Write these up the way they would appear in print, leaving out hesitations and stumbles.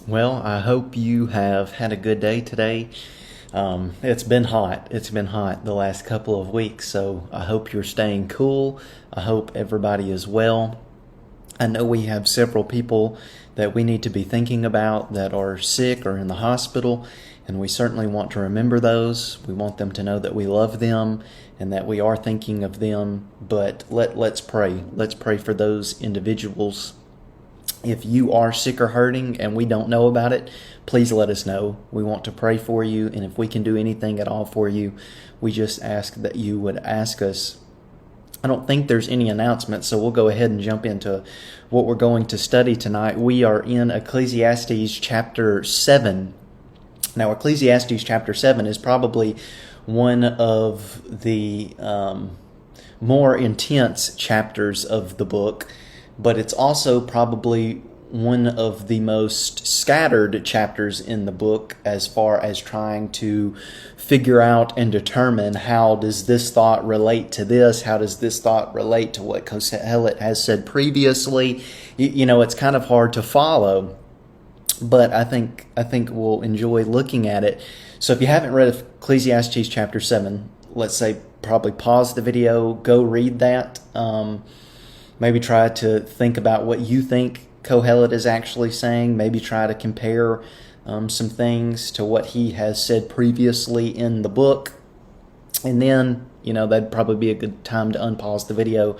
Well, I hope you have had a good day today. It's been hot. It's been hot the last couple of weeks, so I hope you're staying cool. I hope everybody is well. I know we have several people that we need to be thinking about that are sick or in the hospital, and we certainly want to remember those. We want them to know that we love them and that we are thinking of them. But let's pray. Let's pray for those individuals. If you are sick or hurting and we don't know about it, please let us know. We want to pray for you, and if we can do anything at all for you, we just ask that you would ask us. I don't think there's any announcements, so we'll go ahead and jump into what we're going to study tonight. We are in Ecclesiastes chapter 7. Now, Ecclesiastes chapter 7 is probably one of the more intense chapters of the book, but it's also probably one of the most scattered chapters in the book as far as trying to figure out and determine how does this thought relate to this, how does this thought relate to what Kohelet has said previously. It's kind of hard to follow, but I think we'll enjoy looking at it. So if you haven't read Ecclesiastes chapter 7, let's say probably pause the video, go read that. Maybe try to think about what you think Kohelet is actually saying. Maybe try to compare some things to what he has said previously in the book. And then, that'd probably be a good time to unpause the video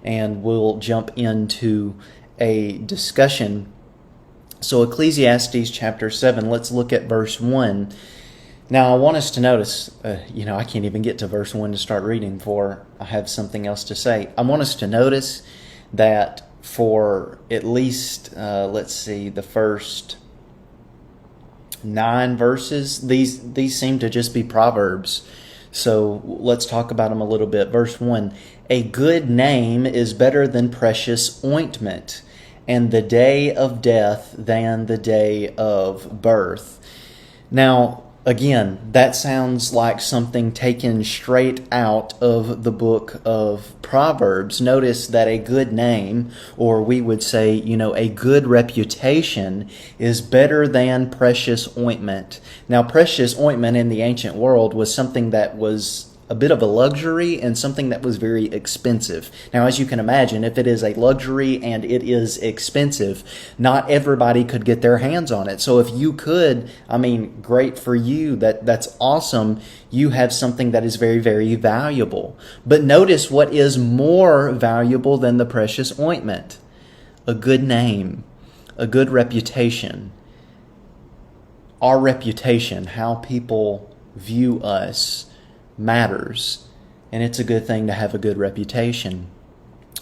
and we'll jump into a discussion. So Ecclesiastes chapter 7, let's look at verse 1. Now, I want us to notice, I can't even get to verse 1 to start reading before I have something else to say. I want us to notice that for at least, the first 9 verses, these seem to just be proverbs. So let's talk about them a little bit. Verse 1, a good name is better than precious ointment, and the day of death than the day of birth. Now, again, that sounds like something taken straight out of the book of Proverbs. Notice that a good name, or we would say, a good reputation, is better than precious ointment. Now, precious ointment in the ancient world was something that was a bit of a luxury and something that was very expensive. Now, as you can imagine, if it is a luxury and it is expensive, not everybody could get their hands on it. So if you could, great for you. That's awesome. You have something that is very, very valuable. But notice what is more valuable than the precious ointment: a good name, a good reputation. Our reputation, how people view us, matters, and it's a good thing to have a good reputation.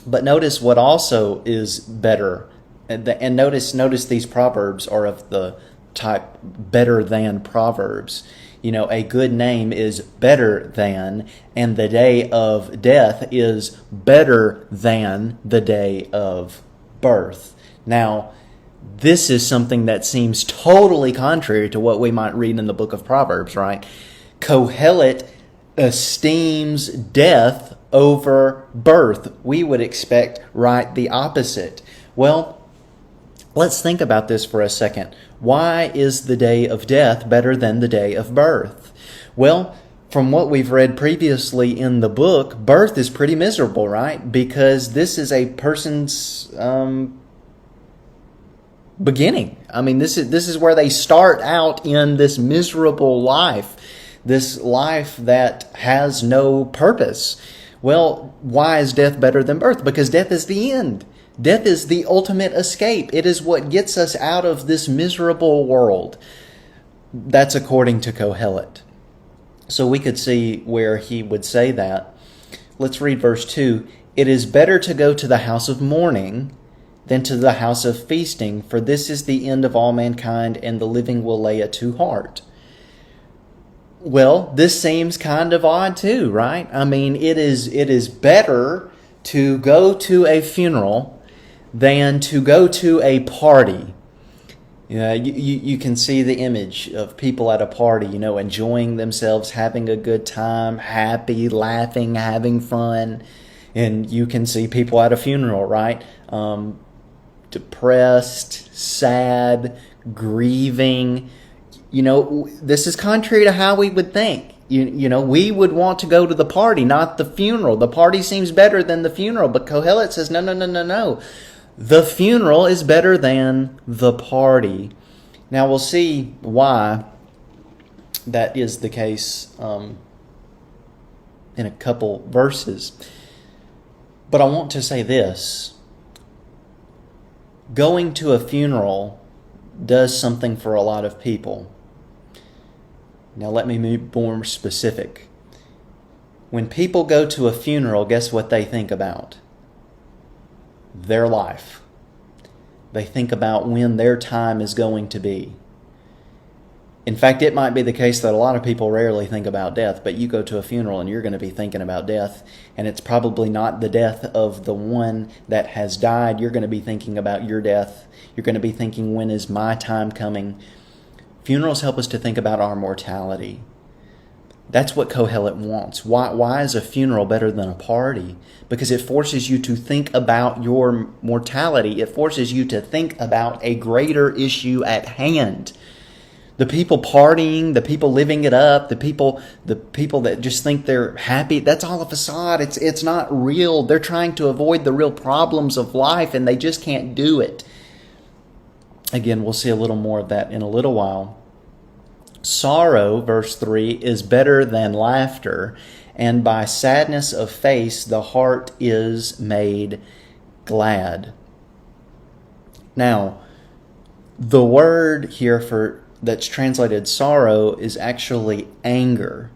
But notice what also is better, and notice these proverbs are of the type better than proverbs. A good name is better than, and the day of death is better than the day of birth. Now, this is something that seems totally contrary to what we might read in the book of Proverbs, right? Kohelet esteems death over birth. We would expect right the opposite. Well, let's think about this for a second. Why is the day of death better than the day of birth? Well, from what we've read previously in the book, birth is pretty miserable, right? Because this is a person's beginning. This is where they start out in this miserable life. This life that has no purpose. Well, why is death better than birth? Because death is the end. Death is the ultimate escape. It is what gets us out of this miserable world. That's according to Kohelet. So we could see where he would say that. Let's read verse 2. It is better to go to the house of mourning than to the house of feasting, for this is the end of all mankind, and the living will lay it to heart. Well, this seems kind of odd too, right? It is better to go to a funeral than to go to a party. You can see the image of people at a party, enjoying themselves, having a good time, happy, laughing, having fun. And you can see people at a funeral, right? Depressed, sad, grieving. This is contrary to how we would think. We would want to go to the party, not the funeral. The party seems better than the funeral, but Kohelet says, no. The funeral is better than the party. Now we'll see why that is the case in a couple verses. But I want to say this. Going to a funeral does something for a lot of people. Now let me be more specific. When people go to a funeral, guess what they think about? Their life. They think about when their time is going to be. In fact, it might be the case that a lot of people rarely think about death, but you go to a funeral and you're going to be thinking about death, and it's probably not the death of the one that has died. You're going to be thinking about your death. You're going to be thinking, when is my time coming? Funerals help us to think about our mortality. That's what Kohelet wants. Why is a funeral better than a party? Because it forces you to think about your mortality. It forces you to think about a greater issue at hand. The people partying, the people living it up, the people that just think they're happy, that's all a facade. It's not real. They're trying to avoid the real problems of life, and they just can't do it. Again, we'll see a little more of that in a little while. Sorrow, verse 3, is better than laughter, and by sadness of face the heart is made glad. Now, the word here that's translated sorrow is actually anger.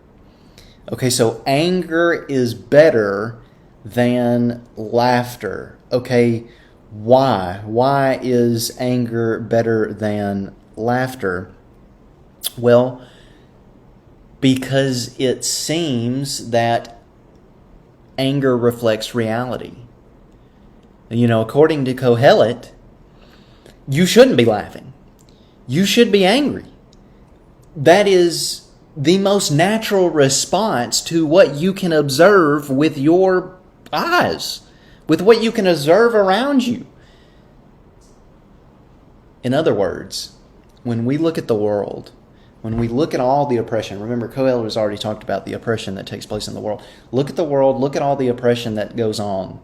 Okay, so anger is better than laughter. Okay, why? Why is anger better than laughter? Well, because it seems that anger reflects reality. According to Kohelet, you shouldn't be laughing. You should be angry. That is the most natural response to what you can observe with your eyes, with what you can observe around you. In other words, when we look at the world, when we look at all the oppression, remember Kohelet has already talked about the oppression that takes place in the world. Look at the world, look at all the oppression that goes on.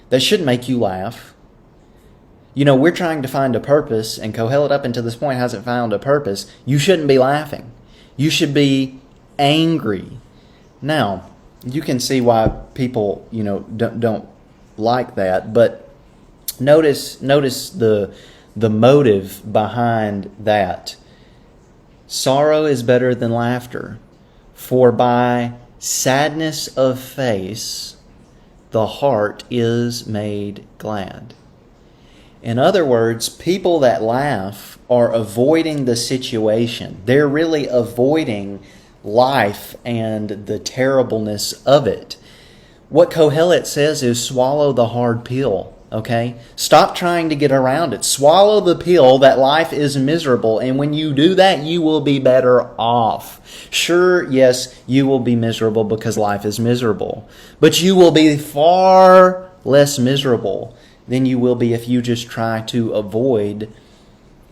That should make you laugh. We're trying to find a purpose, and Kohelet up until this point hasn't found a purpose. You shouldn't be laughing. You should be angry. Now, you can see why people, don't like that, but notice the motive behind that. Sorrow is better than laughter, for by sadness of face the heart is made glad. In other words, people that laugh are avoiding the situation. They're really avoiding life and the terribleness of it. What Kohelet says is swallow the hard pill, okay? Stop trying to get around it. Swallow the pill that life is miserable, and when you do that, you will be better off. Sure, yes, you will be miserable because life is miserable, but you will be far less miserable than you will be if you just try to avoid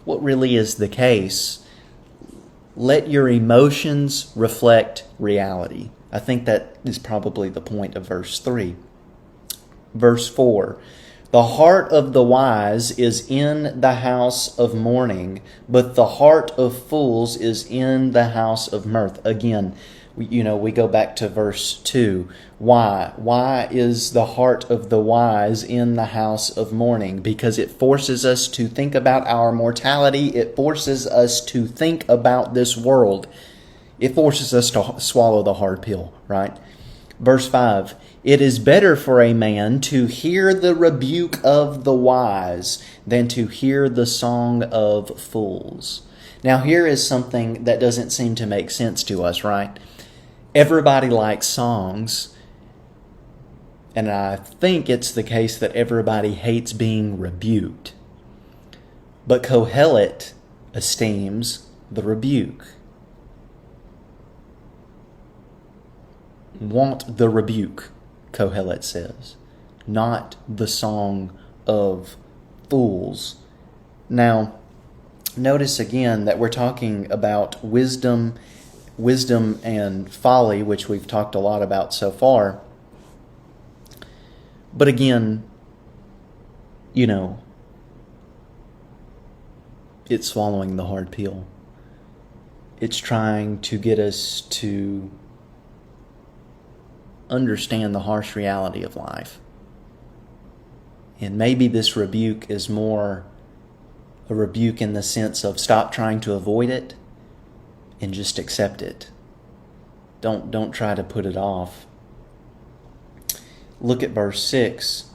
what really is the case. Let your emotions reflect reality. I think that is probably the point of verse 3. Verse 4. The heart of the wise is in the house of mourning, but the heart of fools is in the house of mirth. Again, we go back to verse 2. Why? Why is the heart of the wise in the house of mourning? Because it forces us to think about our mortality. It forces us to think about this world. It forces us to swallow the hard pill, right? Verse 5. It is better for a man to hear the rebuke of the wise than to hear the song of fools. Now here is something that doesn't seem to make sense to us, right? Everybody likes songs, and I think it's the case that everybody hates being rebuked. But Kohelet esteems the rebuke. Want the rebuke, Kohelet says, not the song of fools. Now, Notice again that we're talking about wisdom and folly, which we've talked a lot about so far. But again, it's swallowing the hard pill. It's trying to get us to understand the harsh reality of life. And maybe this rebuke is more a rebuke in the sense of stop trying to avoid it and just accept it. Don't try to put it off. Look at verse 6.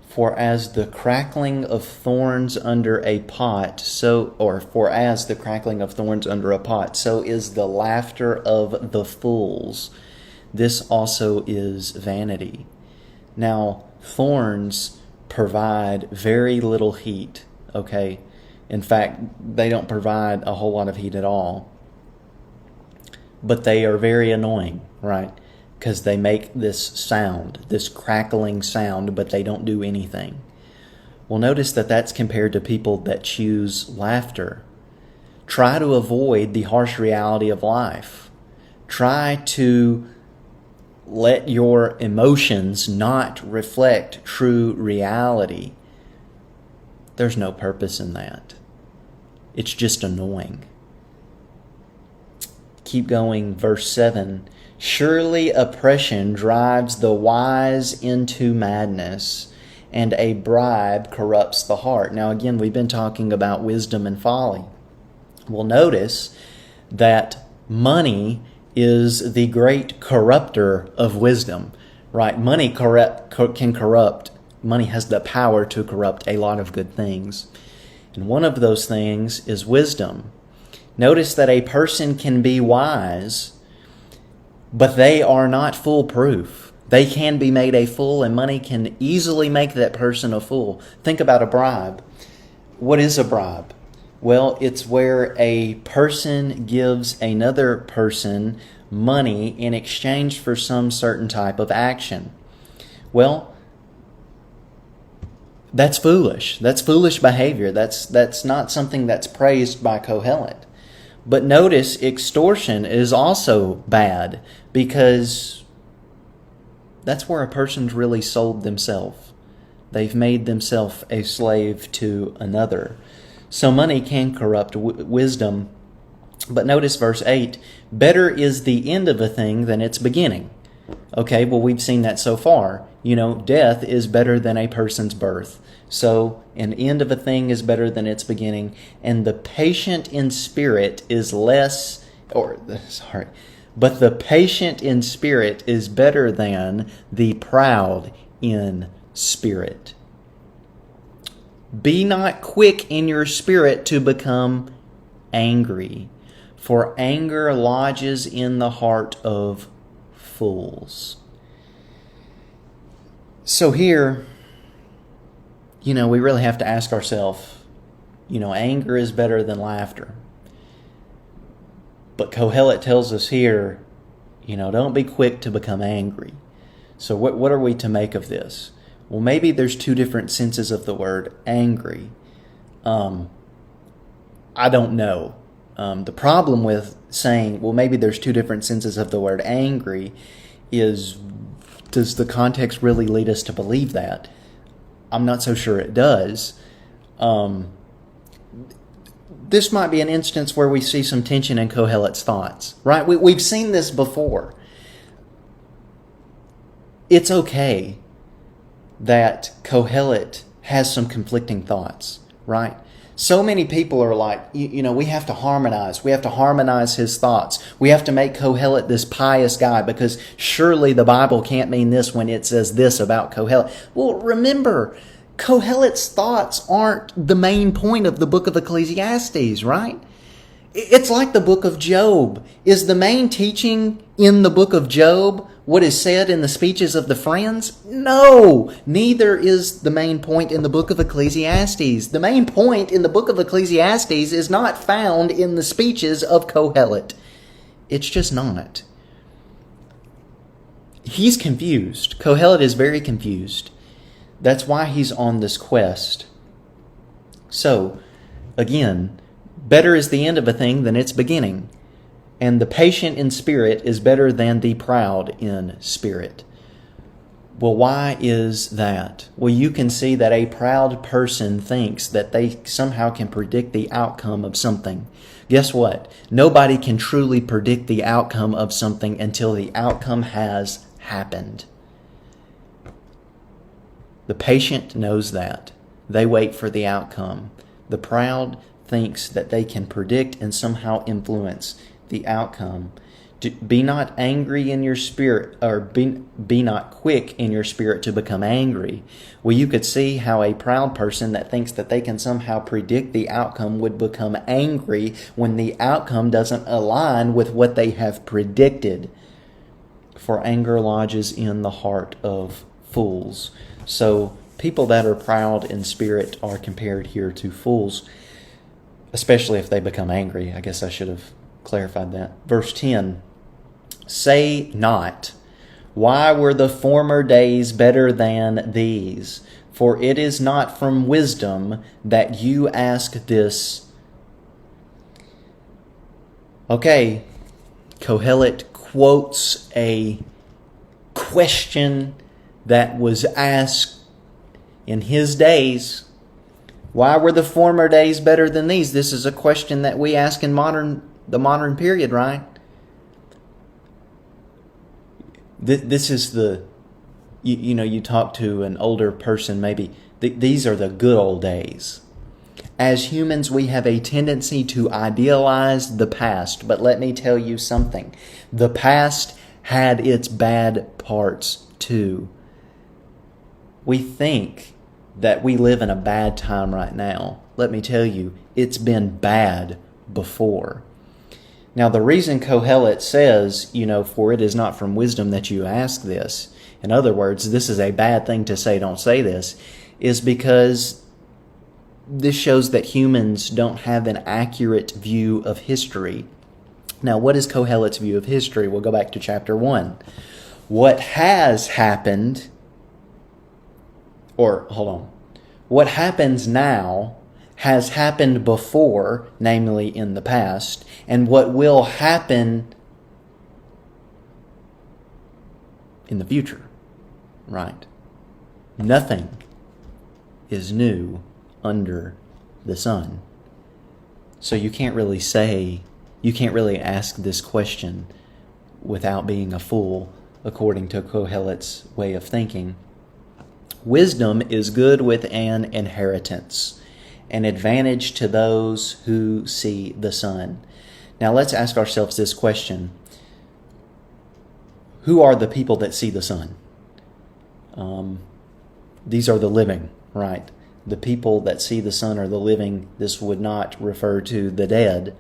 For as the crackling of thorns under a pot, so is the laughter of the fools. This also is vanity. Now, thorns provide very little heat, okay? In fact, they don't provide a whole lot of heat at all. But they are very annoying, right? Because they make this sound, this crackling sound, but they don't do anything. Well, notice that that's compared to people that choose laughter. Try to avoid the harsh reality of life. Try to let your emotions not reflect true reality. There's no purpose in that. It's just annoying. Keep going, verse 7. Surely oppression drives the wise into madness, and a bribe corrupts the heart. Now again, we've been talking about wisdom and folly. Well, notice that money is the great corrupter of wisdom, right? Money can corrupt. Money has the power to corrupt a lot of good things. And one of those things is wisdom. Notice that a person can be wise, but they are not foolproof. They can be made a fool, and money can easily make that person a fool. Think about a bribe. What is a bribe? Well, it's where a person gives another person money in exchange for some certain type of action. Well, that's foolish. That's foolish behavior. That's not something that's praised by Kohelet. But notice extortion is also bad, because that's where a person's really sold themselves. They've made themselves a slave to another. So money can corrupt wisdom. But notice verse 8, better is the end of a thing than its beginning. Okay, well, we've seen that so far. Death is better than a person's birth. So an end of a thing is better than its beginning. And the patient in spirit is but the patient in spirit is better than the proud in spirit. Be not quick in your spirit to become angry, for anger lodges in the heart of fools. So here, we really have to ask ourselves, anger is better than laughter. But Kohelet tells us here, don't be quick to become angry. So what are we to make of this? Well, maybe there's two different senses of the word angry. I don't know. The problem with saying, well, maybe there's two different senses of the word angry is, does the context really lead us to believe that? I'm not so sure it does. This might be an instance where we see some tension in Kohelet's thoughts, right? We've seen this before. It's okay that Kohelet has some conflicting thoughts, right? So many people are like, we have to harmonize. We have to harmonize his thoughts. We have to make Kohelet this pious guy, because surely the Bible can't mean this when it says this about Kohelet. Well, remember, Kohelet's thoughts aren't the main point of the book of Ecclesiastes, right? It's like the book of Job. Is the main teaching in the book of Job what is said in the speeches of the friends? No, neither is the main point in the book of Ecclesiastes. The main point in the book of Ecclesiastes is not found in the speeches of Kohelet. It's just not. He's confused. Kohelet is very confused. That's why he's on this quest. So, again, Better is the end of a thing than its beginning, and the patient in spirit is better than the proud in spirit. Well, why is that? Well, you can see that a proud person thinks that they somehow can predict the outcome of something. Guess what? Nobody can truly predict the outcome of something until the outcome has happened. The patient knows that. They wait for the outcome. The proud thinks that they can predict and somehow influence the outcome. Be not angry in your spirit, or be not quick in your spirit to become angry. Well, you could see how a proud person that thinks that they can somehow predict the outcome would become angry when the outcome doesn't align with what they have predicted. For anger lodges in the heart of fools. So people that are proud in spirit are compared here to fools, especially if they become angry. I guess I should have clarified that. Verse 10. Say not, why were the former days better than these? For it is not from wisdom that you ask this. Okay, Kohelet quotes a question that was asked in his days. Why were the former days better than these? This is a question that we ask in the modern period, right? This is you talk to an older person, maybe, these are the good old days. As humans, we have a tendency to idealize the past, but let me tell you something. The past had its bad parts too. We think that we live in a bad time right now. Let me tell you, it's been bad before. Now, the reason Kohelet says, for it is not from wisdom that you ask this, in other words, this is a bad thing to say, don't say this, is because this shows that humans don't have an accurate view of history. Now, what is Kohelet's view of history? We'll go back to chapter 1. What has happened, what happens now has happened before, namely in the past, and what will happen in the future, right? Nothing is new under the sun. So you can't really ask this question without being a fool, according to Kohelet's way of thinking. Wisdom is good with an inheritance, an advantage to those who see the sun. Now let's ask ourselves this question. Who are the people that see the sun? These are the living, right? The people that see the sun are the living. This would not refer to the dead.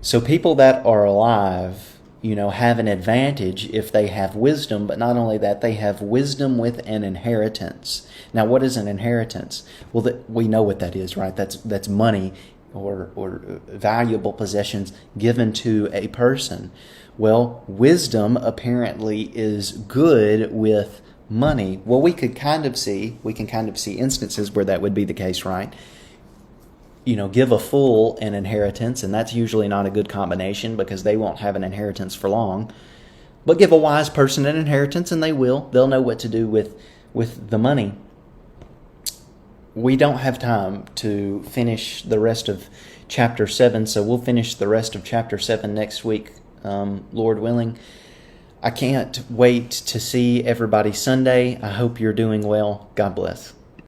So people that are alive, have an advantage if they have wisdom, but not only that, they have wisdom with an inheritance. Now, what is an inheritance? Well, we know what that is, right? That's money or valuable possessions given to a person. Well, wisdom apparently is good with money. Well, we can kind of see instances where that would be the case, right? Give a fool an inheritance, and that's usually not a good combination because they won't have an inheritance for long. But give a wise person an inheritance, and they'll know what to do with the money. We don't have time to finish the rest of chapter 7, so we'll finish the rest of chapter 7 next week, Lord willing. I can't wait to see everybody Sunday. I hope you're doing well. God bless.